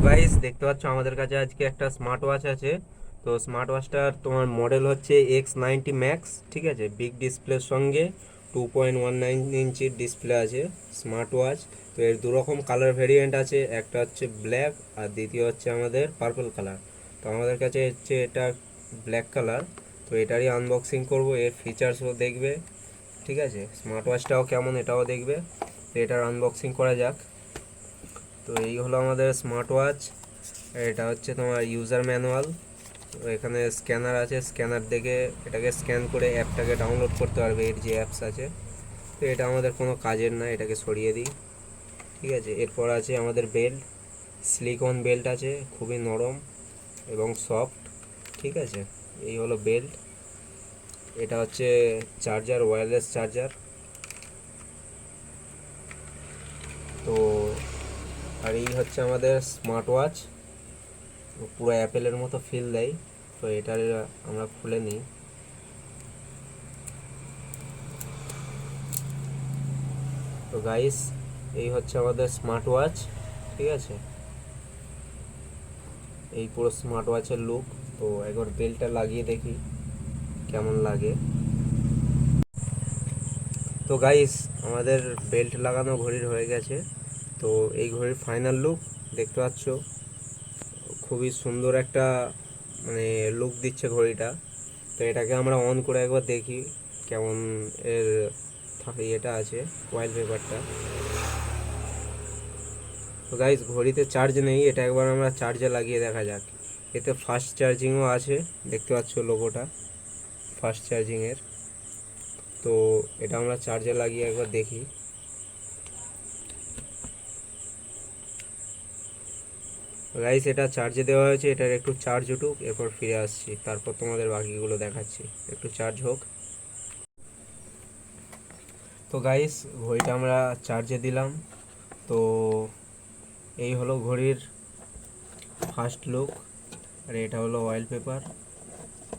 Guys দেখতে পাচ্ছ আমাদের কাছে আজকে একটা স্মার্ট ওয়াচ আছে। তো স্মার্ট ওয়াচটার তোমার মডেল হচ্ছে X90 Max, ঠিক আছে। বিগ ডিসপ্লের সঙ্গে 2.19 ইঞ্চির ডিসপ্লে আছে স্মার্ট ওয়াচ। তো এর দুরকম কালার ভেরিয়েন্ট আছে, একটা হচ্ছে ব্ল্যাক আর দ্বিতীয় হচ্ছে আমাদের পার্পল কালার। তো আমাদের কাছে হচ্ছে এটা ব্ল্যাক কালার। তো এটারই আনবক্সিং করব, এর ফিচার্সও দেখবে, ঠিক আছে। স্মার্ট ওয়াচটাও কেমন এটাও দেখবে। তো এটার আনবক্সিং করা যাক। তো এই হলো আমাদের স্মার্ট ওয়াচ। এটা হচ্ছে তোমার ইউজার ম্যানুয়াল। তো এখানে স্ক্যানার আছে, স্ক্যানার দেখে এটাকে স্ক্যান করে অ্যাপটাকে ডাউনলোড করতে পারবে, এর যে অ্যাপস আছে। তো এটা আমাদের কোনো কাজের না, এটাকে সরিয়ে দিই, ঠিক আছে। এরপর আছে আমাদের বেল্ট, সিলিকন বেল্ট আছে, খুবই নরম এবং সফট, ঠিক আছে। এই হলো বেল্ট। এটা হচ্ছে চার্জার, ওয়্যারলেস চার্জার। তো আর এই হচ্ছে আমাদের স্মার্ট ওয়াচ, পুরো অ্যাপেলের মতো ফিল দেয়। তো এটার আমরা খুলে নিই। তো গাইস, এই হচ্ছে আমাদের স্মার্ট ওয়াচ, ঠিক আছে। এই পুরো স্মার্ট ওয়াচের লুক। তো একবার বেল্টটা লাগিয়ে দেখি কেমন লাগে। তো গাইস, আমাদের বেল্ট লাগানো ঘড়ির হয়ে গেছে। তো এই ঘড়ির ফাইনাল লুক দেখতে পাচ্ছ, খুবই সুন্দর একটা মানে লুক দিচ্ছে ঘড়িটা। তো এটাকে আমরা অন করে একবার দেখি কেমন এর ইয়েটা আছে, ওয়াইল পেপারটা। তো গাইস, ঘড়িতে চার্জ নেই, এটা একবার আমরা চার্জে লাগিয়ে দেখা যাক। এতে ফাস্ট চার্জিংও আছে, দেখতে পাচ্ছ লোগোটা ফাস্ট চার্জিংয়ের। তো এটা আমরা চার্জে লাগিয়ে একবার দেখি। গাইস, এটা চার্জে দেওয়া হয়েছে, এটার একটু চার্জ উঠুক, এরপর ফিরে আসছি, তারপর তোমাদের বাকিগুলো দেখাচ্ছি। একটু চার্জ হোক। তো গাইস, ঘড়িটা আমরা চার্জে দিলাম। তো এই হলো ঘড়ির ফার্স্ট লুক। আর এটা হলো অয়েল পেপার।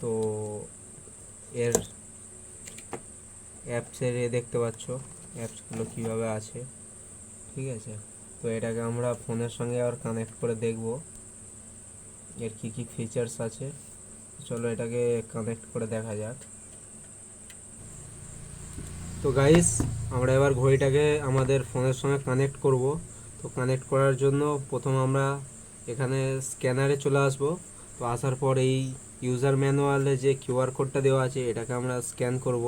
তো এর অ্যাপসের দেখতে পাচ্ছ অ্যাপসগুলো কীভাবে আছে, ঠিক আছে। তো এটাকে আমরা ফোনের সঙ্গে আবার কানেক্ট করে দেখব এর কি কি ফিচার্স আছে। চলো এটাকে কানেক্ট করে দেখা যাক। তো গাইস, আমরা এবার ঘড়িটাকে আমাদের ফোনের সঙ্গে কানেক্ট করব। তো কানেক্ট করার জন্য প্রথম আমরা এখানে স্ক্যানারে চলে আসব। তো আসার পর এই ইউজার ম্যানুয়ালে যে কিউআর কোডটা দেওয়া আছে এটাকে আমরা স্ক্যান করব।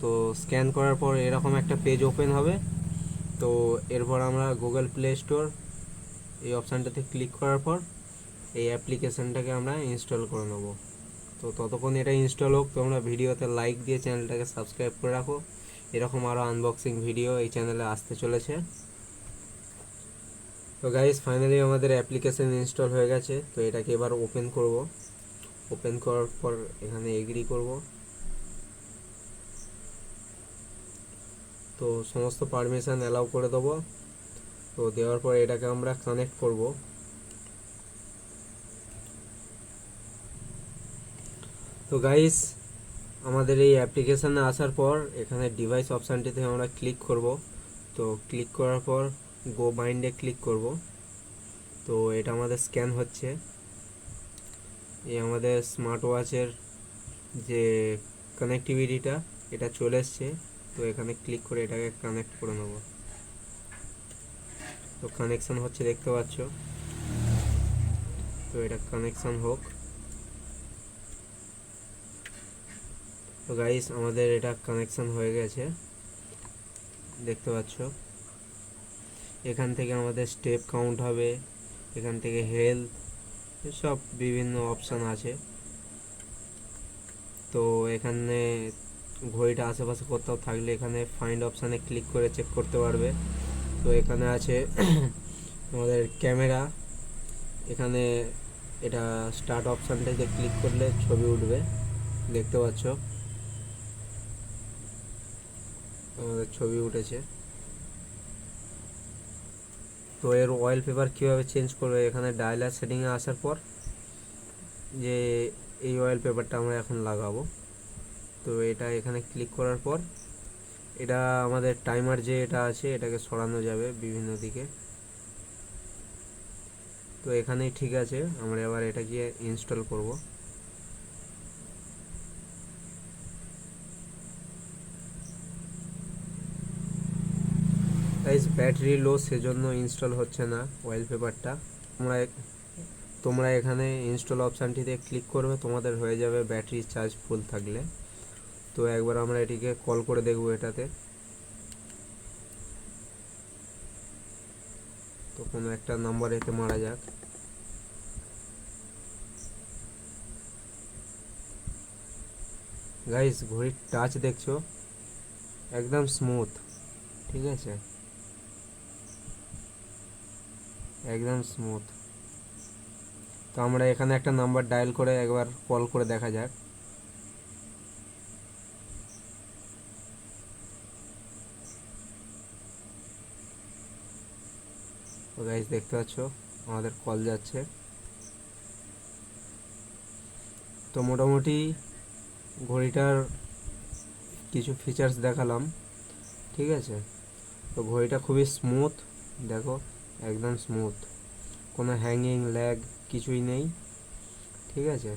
তো স্ক্যান করার পর এরকম একটা পেজ ওপেন হবে। তো এরপর আমরা গুগল প্লে স্টোর এই অপশানটাতে ক্লিক করার পর এই অ্যাপ্লিকেশানটাকে আমরা ইনস্টল করে নেব। তো ততক্ষণ এটা ইনস্টল হোক, তোমরা ভিডিওতে লাইক দিয়ে চ্যানেলটাকে সাবস্ক্রাইব করে রাখো। এরকম আরও আনবক্সিং ভিডিও এই চ্যানেলে আসতে চলেছে। তো গাইস, ফাইনালি আমাদের অ্যাপ্লিকেশান ইনস্টল হয়ে গেছে। তো এটাকে এবার ওপেন করব। ওপেন করার পর এখানে এগ্রি করব। তো সমস্ত পারমিশন অ্যালাউ করে দেবো। তো দেওয়ার পর এটাকে আমরা কানেক্ট করব। তো গাইস, আমাদের এই অ্যাপ্লিকেশানে আসার পর এখানে ডিভাইস অপশানটিতে আমরা ক্লিক করব। তো ক্লিক করার পর গো বাইন্ডে ক্লিক করব। তো এটা আমাদের স্ক্যান হচ্ছে। এই আমাদের স্মার্ট ওয়াচের যে কানেক্টিভিটিটা এটা চলে এসছে। তো এখানে ক্লিক করে এটাকে কানেক্ট করে নেব। তো কানেকশান হচ্ছে, দেখতে পাচ্ছ। তো এটা কানেকশান হোক। তো গাইস, আমাদের এটা কানেকশান হয়ে গেছে, দেখতে পাচ্ছ। এখান থেকে আমাদের স্টেপ কাউন্ট হবে, এখান থেকে হেলথ, সব বিভিন্ন অপশান আছে। তো এখানে ঘড়িটা আশেপাশে কোথাও থাকলে এখানে ফাইন্ড অপশানে ক্লিক করে চেক করতে পারবে। তো এখানে আছে আমাদের ক্যামেরা। এখানে এটা স্টার্ট অপশানটাতে ক্লিক করলে ছবি উঠবে, দেখতে পাচ্ছ। আমাদের ছবি উঠেছে। তো এর অয়েল পেপার কীভাবে চেঞ্জ করবে, এখানে ডায়ালার সেটিংয়ে আসার পর যে এই অয়েল পেপারটা আমরা এখন লাগাবো। তো এটা এখানে ক্লিক করার পর এটা আমাদের টাইমার যে এটা আছে এটাকে সরানো যাবে বিভিন্ন দিকে। তো এখানেই ঠিক আছে, আমরা এবার এটা গিয়ে ইনস্টল করব। গাইস ব্যাটারি লো, সেজন্য ইনস্টল হচ্ছে না ওয়ালপেপারটা। তোমরা তোমরা এখানে ইনস্টল অপশানটিতে ক্লিক করবে, তোমাদের হয়ে যাবে ব্যাটারি চার্জ ফুল থাকলে। তো একবার আমরা এটিকে কল করে দেখব এটাতে। তো কোনো একটা নাম্বার এতে মারা যাক। গাইস ঘড়ির টাচ দেখছো, একদম স্মুথ, ঠিক আছে, একদম স্মুথ। তো আমরা এখানে একটা নাম্বার ডায়াল করে একবার কল করে দেখা যাক। তো গাইস দেখতে পাচ্ছ আমাদের কল যাচ্ছে। তো মোটামুটি ঘড়িটার কিছু ফিচার্স দেখালাম, ঠিক আছে। তো ঘড়িটা খুবই স্মুথ, দেখো একদম স্মুথ, কোনো হ্যাঙ্গিং ল্যাগ কিছুই নেই, ঠিক আছে।